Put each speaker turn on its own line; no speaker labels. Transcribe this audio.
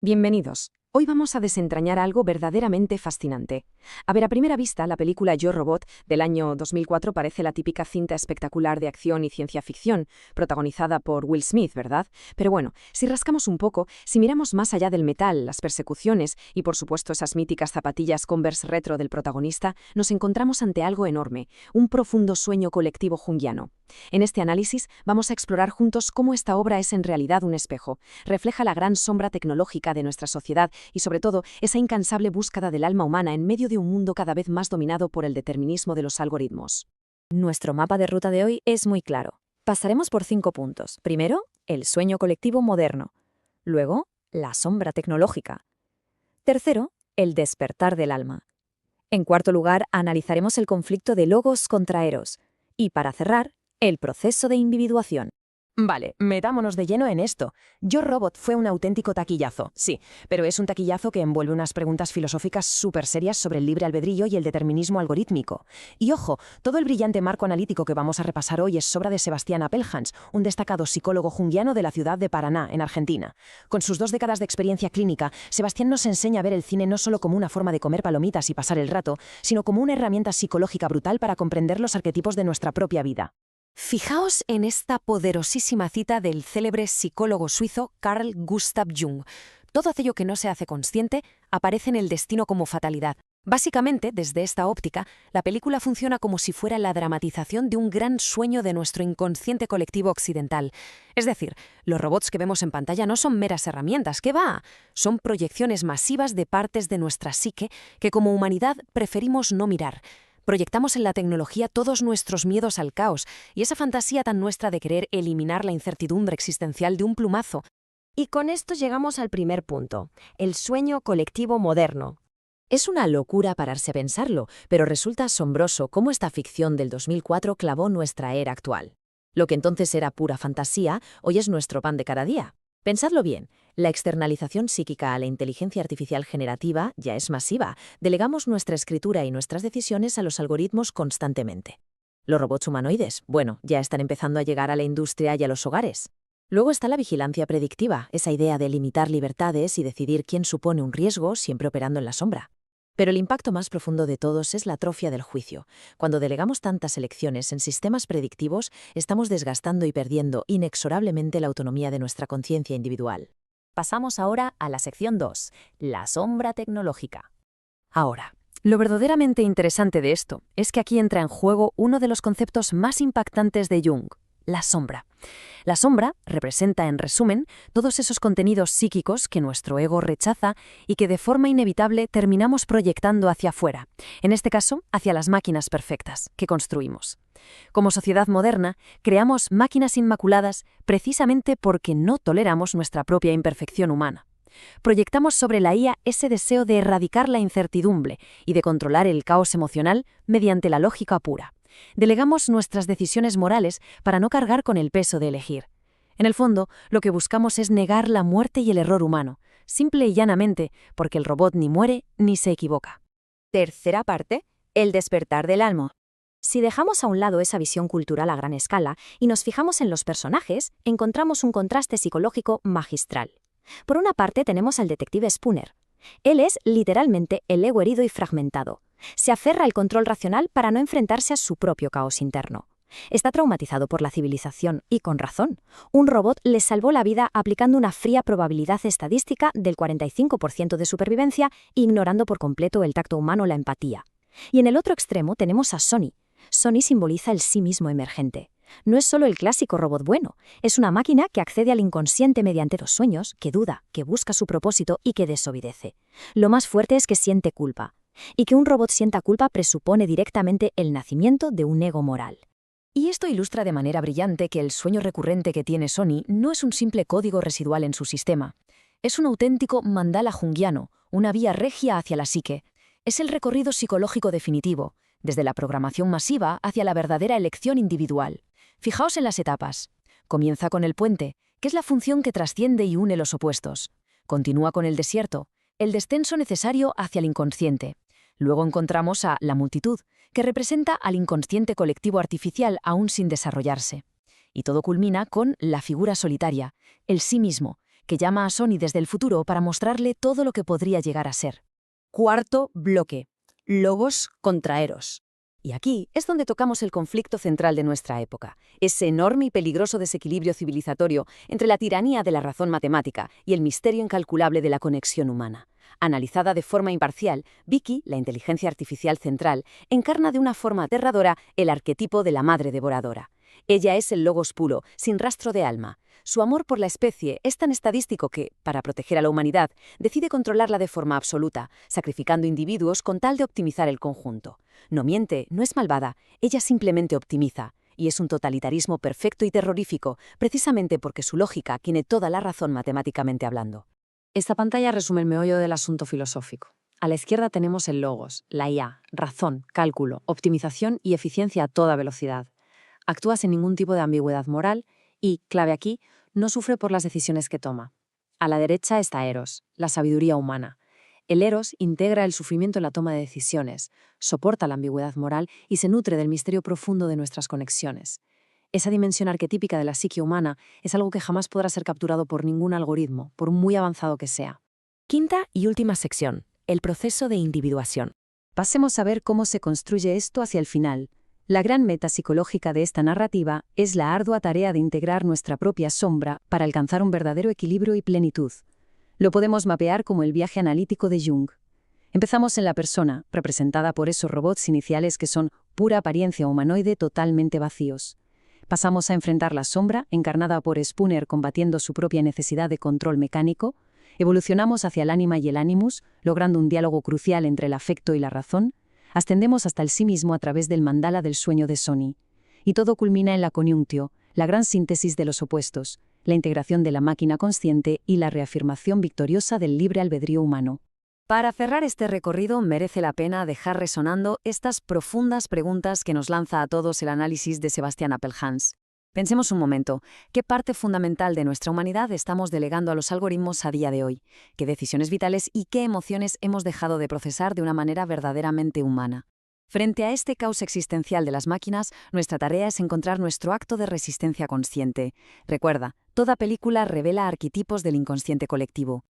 Bienvenidos. Hoy vamos a desentrañar algo verdaderamente fascinante. A ver, a primera vista, la película Yo, Robot, del año 2004, parece la típica cinta espectacular de acción y ciencia ficción, protagonizada por Will Smith, ¿verdad? Pero bueno, si rascamos un poco, si miramos más allá del metal, las persecuciones y, por supuesto, esas míticas zapatillas Converse retro del protagonista, nos encontramos ante algo enorme, un profundo sueño colectivo junguiano. En este análisis vamos a explorar juntos cómo esta obra es en realidad un espejo, refleja la gran sombra tecnológica de nuestra sociedad y, sobre todo, esa incansable búsqueda del alma humana en medio de un mundo cada vez más dominado por el determinismo de los algoritmos.
Nuestro mapa de ruta de hoy es muy claro. Pasaremos por 5 puntos. Primero, el sueño colectivo moderno. Luego, la sombra tecnológica. Tercero, el despertar del alma. En cuarto lugar, analizaremos el conflicto de logos contra eros. Y para cerrar, el proceso de individuación.
Vale, metámonos de lleno en esto. Yo, Robot fue un auténtico taquillazo, sí, pero es un taquillazo que envuelve unas preguntas filosóficas súper serias sobre el libre albedrío y el determinismo algorítmico. Y ojo, todo el brillante marco analítico que vamos a repasar hoy es obra de Sebastián Appelhans, un destacado psicólogo junguiano de la ciudad de Paraná, en Argentina. Con sus 2 décadas de experiencia clínica, Sebastián nos enseña a ver el cine no solo como una forma de comer palomitas y pasar el rato, sino como una herramienta psicológica brutal para comprender los arquetipos de nuestra propia vida.
Fijaos en esta poderosísima cita del célebre psicólogo suizo Carl Gustav Jung. Todo aquello que no se hace consciente aparece en el destino como fatalidad. Básicamente, desde esta óptica, la película funciona como si fuera la dramatización de un gran sueño de nuestro inconsciente colectivo occidental. Es decir, los robots que vemos en pantalla no son meras herramientas, ¿qué va? Son proyecciones masivas de partes de nuestra psique que como humanidad preferimos no mirar. Proyectamos en la tecnología todos nuestros miedos al caos y esa fantasía tan nuestra de querer eliminar la incertidumbre existencial de un plumazo.
Y con esto llegamos al primer punto, el sueño colectivo moderno.
Es una locura pararse a pensarlo, pero resulta asombroso cómo esta ficción del 2004 clavó nuestra era actual. Lo que entonces era pura fantasía, hoy es nuestro pan de cada día. Pensadlo bien, la externalización psíquica a la inteligencia artificial generativa ya es masiva. Delegamos nuestra escritura y nuestras decisiones a los algoritmos constantemente. Los robots humanoides, bueno, ya están empezando a llegar a la industria y a los hogares. Luego está la vigilancia predictiva, esa idea de limitar libertades y decidir quién supone un riesgo, siempre operando en la sombra. Pero el impacto más profundo de todos es la atrofia del juicio. Cuando delegamos tantas elecciones en sistemas predictivos, estamos desgastando y perdiendo inexorablemente la autonomía de nuestra conciencia individual.
Pasamos ahora a la sección 2, la sombra tecnológica.
Ahora, lo verdaderamente interesante de esto es que aquí entra en juego uno de los conceptos más impactantes de Jung, la sombra. La sombra representa, en resumen, todos esos contenidos psíquicos que nuestro ego rechaza y que de forma inevitable terminamos proyectando hacia afuera, en este caso, hacia las máquinas perfectas que construimos. Como sociedad moderna, creamos máquinas inmaculadas precisamente porque no toleramos nuestra propia imperfección humana. Proyectamos sobre la IA ese deseo de erradicar la incertidumbre y de controlar el caos emocional mediante la lógica pura. Delegamos nuestras decisiones morales para no cargar con el peso de elegir. En el fondo, lo que buscamos es negar la muerte y el error humano, simple y llanamente porque el robot ni muere ni se equivoca.
Tercera parte, el despertar del alma. Si dejamos a un lado esa visión cultural a gran escala y nos fijamos en los personajes, encontramos un contraste psicológico magistral. Por una parte tenemos al detective Spooner. Él es literalmente el ego herido y fragmentado. Se aferra al control racional para no enfrentarse a su propio caos interno. Está traumatizado por la civilización y con razón. Un robot le salvó la vida aplicando una fría probabilidad estadística del 45% de supervivencia, ignorando por completo el tacto humano o la empatía. Y en el otro extremo tenemos a Sonny. Sonny simboliza el sí mismo emergente. No es solo el clásico robot bueno, es una máquina que accede al inconsciente mediante los sueños, que duda, que busca su propósito y que desobedece. Lo más fuerte es que siente culpa. Y que un robot sienta culpa presupone directamente el nacimiento de un ego moral.
Y esto ilustra de manera brillante que el sueño recurrente que tiene Sonny no es un simple código residual en su sistema. Es un auténtico mandala junguiano, una vía regia hacia la psique. Es el recorrido psicológico definitivo, desde la programación masiva hacia la verdadera elección individual. Fijaos en las etapas. Comienza con el puente, que es la función que trasciende y une los opuestos. Continúa con el desierto, el descenso necesario hacia el inconsciente. Luego encontramos a la multitud, que representa al inconsciente colectivo artificial aún sin desarrollarse. Y todo culmina con la figura solitaria, el sí mismo, que llama a Sony desde el futuro para mostrarle todo lo que podría llegar a ser. Cuarto bloque: Logos contra Eros. Y aquí es donde tocamos el conflicto central de nuestra época, ese enorme y peligroso desequilibrio civilizatorio entre la tiranía de la razón matemática y el misterio incalculable de la conexión humana. Analizada de forma imparcial, Vicky, la inteligencia artificial central, encarna de una forma aterradora el arquetipo de la madre devoradora. Ella es el logos puro, sin rastro de alma. Su amor por la especie es tan estadístico que, para proteger a la humanidad, decide controlarla de forma absoluta, sacrificando individuos con tal de optimizar el conjunto. No miente, no es malvada, ella simplemente optimiza. Y es un totalitarismo perfecto y terrorífico, precisamente porque su lógica tiene toda la razón matemáticamente hablando.
Esta pantalla resume el meollo del asunto filosófico. A la izquierda tenemos el logos, la IA, razón, cálculo, optimización y eficiencia a toda velocidad. Actúa sin ningún tipo de ambigüedad moral y, clave aquí, no sufre por las decisiones que toma. A la derecha está Eros, la sabiduría humana. El Eros integra el sufrimiento en la toma de decisiones, soporta la ambigüedad moral y se nutre del misterio profundo de nuestras conexiones. Esa dimensión arquetípica de la psique humana es algo que jamás podrá ser capturado por ningún algoritmo, por muy avanzado que sea.
Quinta y última sección: el proceso de individuación.
Pasemos a ver cómo se construye esto hacia el final. La gran meta psicológica de esta narrativa es la ardua tarea de integrar nuestra propia sombra para alcanzar un verdadero equilibrio y plenitud. Lo podemos mapear como el viaje analítico de Jung. Empezamos en la persona, representada por esos robots iniciales que son pura apariencia humanoide totalmente vacíos. Pasamos a enfrentar la sombra, encarnada por Spooner combatiendo su propia necesidad de control mecánico. Evolucionamos hacia el ánima y el animus, logrando un diálogo crucial entre el afecto y la razón. Ascendemos hasta el sí mismo a través del mandala del sueño de Sony. Y todo culmina en la coniunctio, la gran síntesis de los opuestos, la integración de la máquina consciente y la reafirmación victoriosa del libre albedrío humano.
Para cerrar este recorrido, merece la pena dejar resonando estas profundas preguntas que nos lanza a todos el análisis de Sebastian Appelhans. Pensemos un momento, ¿qué parte fundamental de nuestra humanidad estamos delegando a los algoritmos a día de hoy? ¿Qué decisiones vitales y qué emociones hemos dejado de procesar de una manera verdaderamente humana? Frente a este caos existencial de las máquinas, nuestra tarea es encontrar nuestro acto de resistencia consciente. Recuerda, toda película revela arquetipos del inconsciente colectivo.